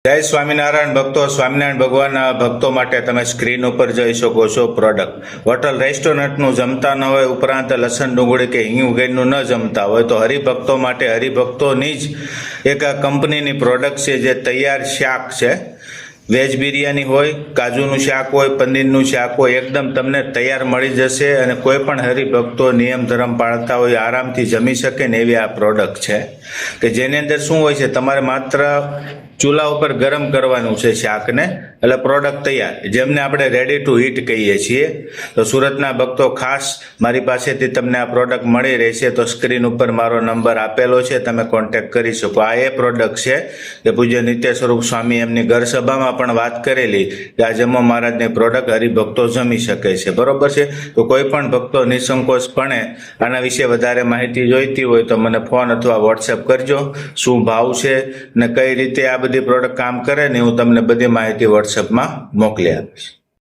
જય સ્વામિનારાયણ ભક્તો. સ્વામિનારાયણ ભગવાનના ભક્તો માટે તમે સ્ક્રીન ઉપર જોઈ શકો છો પ્રોડક્ટ. હોટલ રેસ્ટોરન્ટનું જમતા ન હોય, ઉપરાંત લસણ ડુંગળી કે હિંગ વગેરેનું ન જમતા હોય તો હરિભક્તો માટે હરિભક્તોની જ એક આ કંપનીની પ્રોડક્ટ છે જે તૈયાર શાક છે. વેજ બિરયાની હોય, કાજુનું શાક હોય, પનીરનું શાક હોય, એકદમ તમને તૈયાર મળી જશે અને કોઈ પણ હરિભક્તો નિયમ ધર્મ પાળતા હોય આરામથી જમી શકે ને એવી આ પ્રોડક્ટ છે કે જેની અંદર શું હોય છે, તમારે માત્ર ચૂલા ઉપર ગરમ કરવાનું છે શાકને, એટલે પ્રોડક્ટ તૈયાર, જેમને આપણે રેડી ટુ ઈટ કહીએ છીએ. તો સુરતના ભક્તો ખાસ મારી પાસેથી તમને આ પ્રોડક્ટ મળી રહેશે. તો સ્ક્રીન ઉપર મારો નંબર આપેલો છે, તમે કોન્ટેક્ટ કરી શકો. આ એ પ્રોડક્ટ છે કે પૂજ્ય નિત્ય સ્વરૂપ સ્વામી એમની ઘર સભામાં પણ વાત કરેલી કે આ જમો મહારાજની પ્રોડક્ટ હરિભક્તો જમી શકે છે. બરોબર છે. તો કોઈ પણ ભક્તો નિસંકોચપણે આના વિશે વધારે માહિતી જોઈતી હોય તો મને ફોન અથવા વોટ્સએપ કરજો. શું ભાવ છે ને કઈ રીતે આ બધી પ્રોડક્ટ કામ કરે ને હું તમને બધી માહિતી વોટ્સએપમાં મોકલી આપીશ.